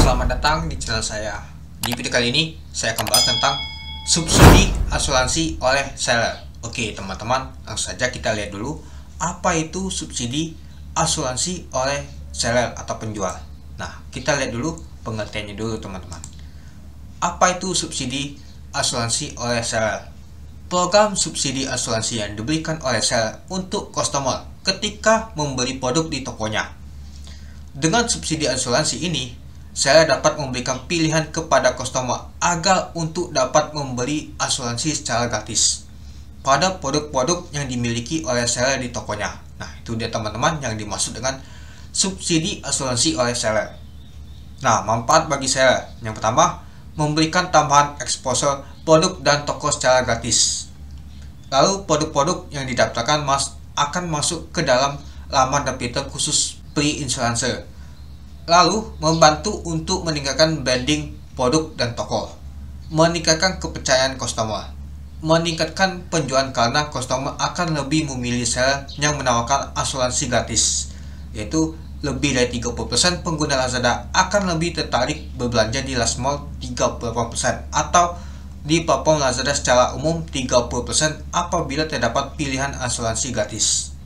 Selamat datang di channel saya. Di video kali ini saya akan bahas tentang subsidi asuransi oleh seller. Oke teman-teman, langsung saja kita lihat dulu apa itu subsidi asuransi oleh seller atau penjual. Nah, kita lihat dulu pengertiannya dulu teman-teman. Apa itu subsidi asuransi oleh seller? Program subsidi asuransi yang diberikan oleh seller untuk customer ketika membeli produk di tokonya. Dengan subsidi asuransi ini, seller dapat memberikan pilihan kepada customer agar untuk dapat membeli asuransi secara gratis pada produk-produk yang dimiliki oleh seller di tokonya. Nah, itu dia teman-teman yang dimaksud dengan subsidi asuransi oleh seller. Nah, manfaat bagi seller. Yang pertama, memberikan tambahan exposure produk dan toko secara gratis. Lalu, produk-produk yang didaftarkan akan masuk ke dalam laman daftar khusus pre-insurancer. Lalu, membantu untuk meningkatkan branding produk dan toko, meningkatkan kepercayaan customer, meningkatkan penjualan karena customer akan lebih memilih seller yang menawarkan asuransi gratis, yaitu lebih dari 30% pengguna Lazada akan lebih tertarik berbelanja di Last Mall 38% atau di platform Lazada secara umum 30% apabila terdapat pilihan asuransi gratis.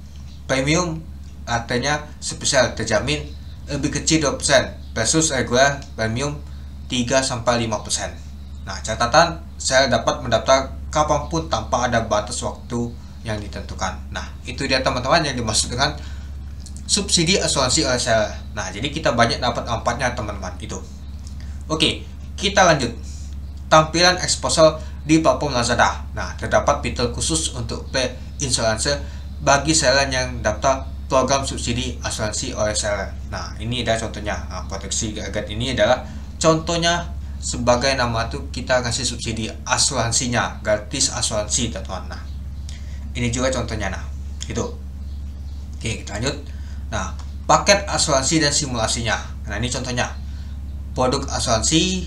Premium artinya spesial terjamin lebih kecil 2% versus regular premium 3-5%. Nah, catatan saya dapat mendaftar kapanpun tanpa ada batas waktu yang ditentukan. Nah, itu dia teman-teman yang dimaksud dengan subsidi asuransi oleh seller. Nah, jadi kita banyak dapat manfaatnya teman-teman itu. Oke, kita lanjut. Tampilan exposure di platform Lazada. Nah, terdapat fitur khusus untuk pre-insurancer bagi seller yang daftar program subsidi asuransi oleh seller. Nah, ini adalah contohnya. Nah, proteksi Gagat ini adalah contohnya sebagai nama itu kita kasih subsidi asuransinya, gratis asuransi teman-teman. Nah, ini juga contohnya. Nah, itu. Oke, kita lanjut. Nah, paket asuransi dan simulasinya. Nah, ini contohnya. Produk asuransi,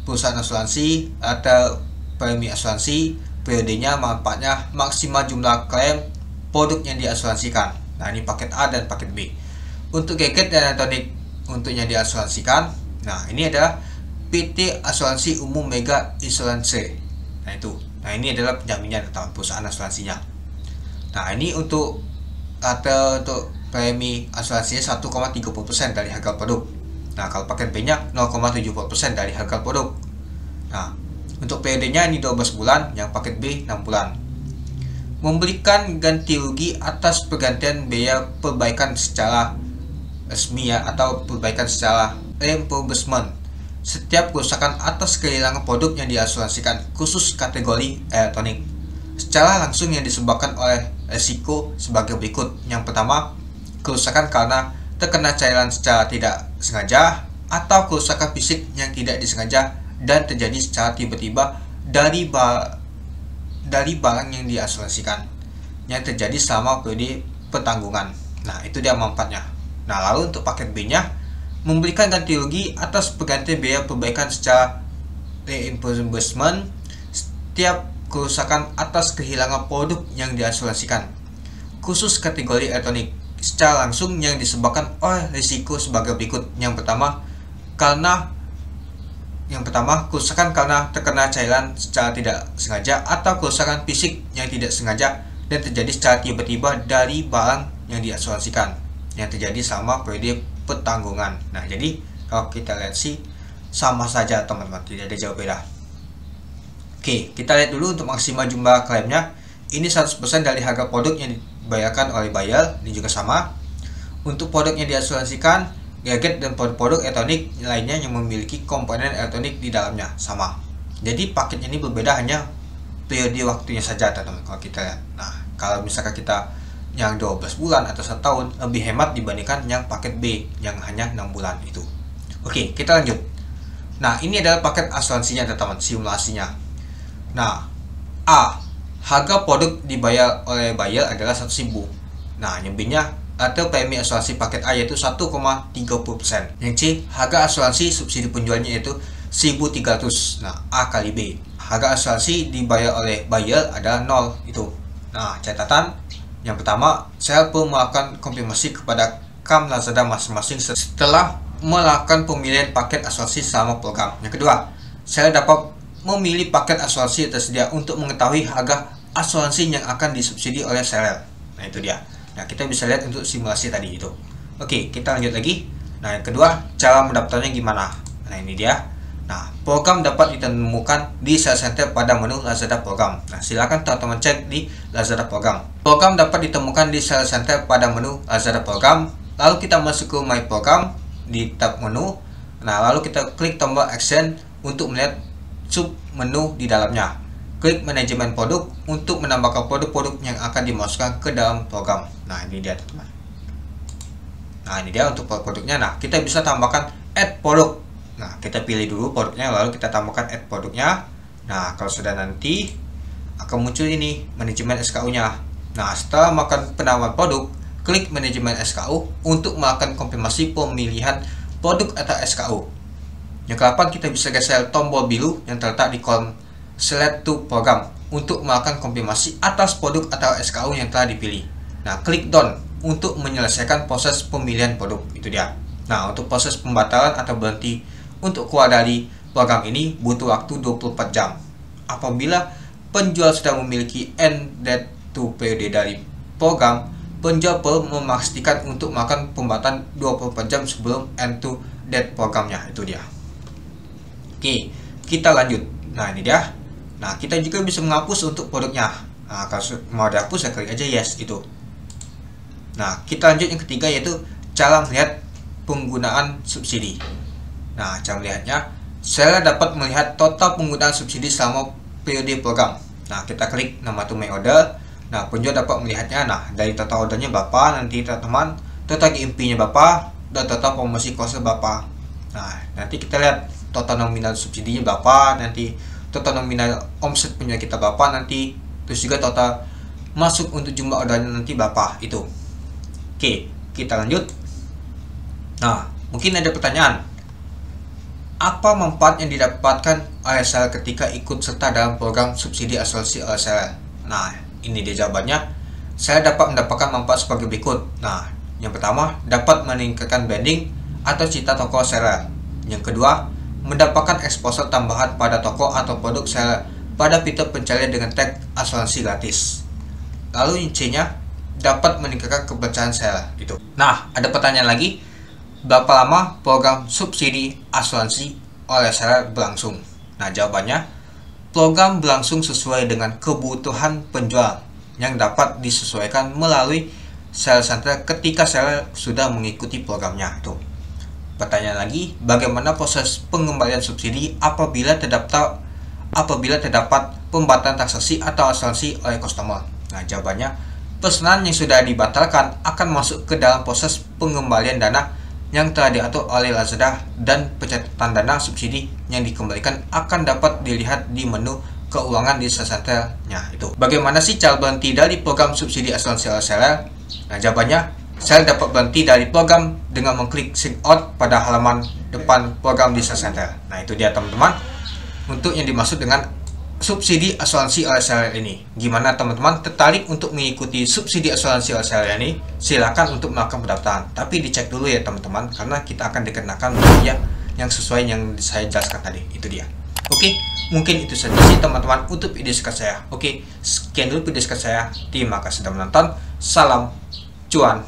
perusahaan asuransi, atau premi asuransi, periodenya, manfaatnya, maksimal jumlah klaim, produk yang diasuransikan. Nah, ini paket A dan paket B. Untuk gadget dan elektronik untuk yang diasuransikan. Nah, ini adalah PT Asuransi Umum Mega Insurance. Nah, itu. Nah, ini adalah penjaminnya atau perusahaan asuransinya. Nah, ini untuk premi asuransinya 1,30% dari harga produk. Nah, kalau paket B-nya 0,70% dari harga produk. Nah, untuk periodenya ini 12 bulan, yang paket B 6 bulan. Memberikan ganti rugi atas pergantian biaya perbaikan secara resmi atau perbaikan secara reimbursement setiap kerusakan atas kehilangan produk yang diasuransikan khusus kategori elektronik secara langsung yang disebabkan oleh resiko sebagai berikut. Yang pertama, kerusakan karena terkena cairan secara tidak sengaja atau kerusakan fisik yang tidak disengaja dan terjadi secara tiba-tiba dari barang yang diasuransikan yang terjadi selama periode pertanggungan. Nah, itu dia manfaatnya. Nah, lalu untuk paket B-nya, memberikan ganti rugi atas pergantian biaya perbaikan secara reimbursement setiap kerusakan atas kehilangan produk yang diasuransikan khusus kategori elektronik secara langsung yang disebabkan oleh risiko sebagai berikut. Yang pertama, kerusakan karena terkena cairan secara tidak sengaja atau kerusakan fisik yang tidak sengaja dan terjadi secara tiba-tiba dari barang yang diasuransikan yang terjadi selama periode pertanggungan. Nah, jadi kalau kita lihat sih sama saja teman-teman, tidak ada jauh beda. Oke, kita lihat dulu untuk maksimal jumlah klaimnya. Ini 100% dari harga produk yang dibayarkan oleh buyer. Ini juga sama. Untuk produk yang diasuransikan, gadget dan produk elektronik lainnya yang memiliki komponen elektronik di dalamnya sama. Jadi paketnya ini berbeda hanya periode waktunya saja teman-teman kalau kita lihat. Nah, kalau misalkan kita yang 12 bulan atau 1 tahun lebih hemat dibandingkan yang paket B yang hanya 6 bulan itu. Oke, kita lanjut. Nah, ini adalah paket asuransinya teman-teman, simulasinya. Nah, A, harga produk dibayar oleh buyer adalah 100.000. Nah, yang B-nya atau premi asuransi paket A yaitu 1,30%. Yang C, harga asuransi subsidi penjualnya yaitu 1.300. Nah, A kali B. Harga asuransi dibayar oleh buyer adalah 0 itu. Nah, catatan yang pertama, saya perlu melakukan konfirmasi kepada account Lazada masing-masing setelah melakukan pemilihan paket asuransi selama program. Yang kedua, seller dapat memilih paket asuransi tersedia untuk mengetahui harga asuransi yang akan disubsidi oleh seller. Nah, itu dia. Nah, kita bisa lihat untuk simulasi tadi itu. Oke, kita lanjut lagi. Nah, yang kedua, cara mendaftarnya gimana? Nah, ini dia. Nah, program dapat ditemukan di Sales Center pada menu Lazada Program. Nah, silakan teman-teman cek di Lazada Program. Program dapat ditemukan di Sales Center pada menu Lazada Program. Lalu kita masuk ke My Program di tab menu. Nah, lalu kita klik tombol Action untuk melihat sub menu di dalamnya. Klik manajemen produk untuk menambahkan produk-produk yang akan dimasukkan ke dalam program. Nah, ini dia teman-teman. Nah, ini dia untuk produknya. Nah, kita bisa tambahkan add produk. Nah, kita pilih dulu produknya, lalu kita tambahkan add produknya. Nah, kalau sudah nanti akan muncul ini manajemen SKU-nya. Nah, setelah melakukan penambahan produk, klik manajemen SKU untuk melakukan konfirmasi pemilihan produk atau SKU. Yang ke-8, kita bisa geser tombol biru yang terletak di kolom Select to Program untuk melakukan konfirmasi atas produk atau SKU yang telah dipilih. Nah, klik Done untuk menyelesaikan proses pemilihan produk. Itu dia. Nah, untuk proses pembatalan atau berhenti untuk keluar dari program ini butuh waktu 24 jam. Apabila penjual sudah memiliki end date to periode dari program, penjual perlu memastikan untuk melakukan pembatalan 24 jam sebelum end to date programnya. Itu dia. Oke, kita lanjut. Nah, ini dia. Nah, kita juga bisa menghapus untuk produknya. Nah, kalau mau dihapus, saya klik aja yes itu. Nah, kita lanjut yang ketiga, yaitu cara melihat penggunaan subsidi. Nah, cara melihatnya, seller dapat melihat total penggunaan subsidi selama periode program. Nah, kita klik nama to my order. Nah, penjual dapat melihatnya. Nah, dari total ordernya berapa nanti teman-teman, total GMP-nya berapa, dan total promosi cost berapa. Nah, nanti kita lihat total nominal subsidinya berapa, nanti total nominal omset penjual kita berapa nanti, terus juga total masuk untuk jumlah ordernya nanti berapa itu. Oke, kita lanjut. Nah, mungkin ada pertanyaan, apa manfaat yang didapatkan oleh seller ketika ikut serta dalam program subsidi asuransi oleh seller? Nah, ini dia jawabannya. Seller dapat mendapatkan manfaat sebagai berikut. Nah, yang pertama, dapat meningkatkan branding atau citra toko seller. Yang kedua, mendapatkan exposure tambahan pada toko atau produk seller pada fitur pencarian dengan tag asuransi gratis. Lalu yang C-nya, dapat meningkatkan kepercayaan seller. Itu. Nah, ada pertanyaan lagi. Berapa lama program subsidi asuransi oleh seller berlangsung? Nah, jawabannya, program berlangsung sesuai dengan kebutuhan penjual yang dapat disesuaikan melalui Sales Center ketika seller sudah mengikuti programnya. Itu. Pertanyaan lagi, bagaimana proses pengembalian subsidi apabila terdapat pembatalan transaksi atau asuransi oleh customer? Nah, jawabannya, pesanan yang sudah dibatalkan akan masuk ke dalam proses pengembalian dana yang telah diatur oleh Lazada, dan pencatatan dana subsidi yang dikembalikan akan dapat dilihat di menu keuangan di Sales Center-nya. Itu. Bagaimana sih cara berhenti dari program subsidi asuransi oleh seller? Nah, jawabannya, seller dapat berhenti dari program dengan mengklik sign out pada halaman depan program di Sales Center. Nah, itu dia teman-teman untuk yang dimaksud dengan subsidi asuransi oleh seller ini. Gimana teman-teman, tertarik untuk mengikuti subsidi asuransi oleh seller ini? Silakan untuk melakukan pendaftaran, tapi dicek dulu ya teman-teman, karena kita akan dikenakan biaya yang sesuai yang saya jelaskan tadi. Itu dia. Oke, mungkin itu saja sih teman-teman untuk video singkat saya. Oke, sekian dulu video singkat saya. Terima kasih sudah menonton. Salam cuan.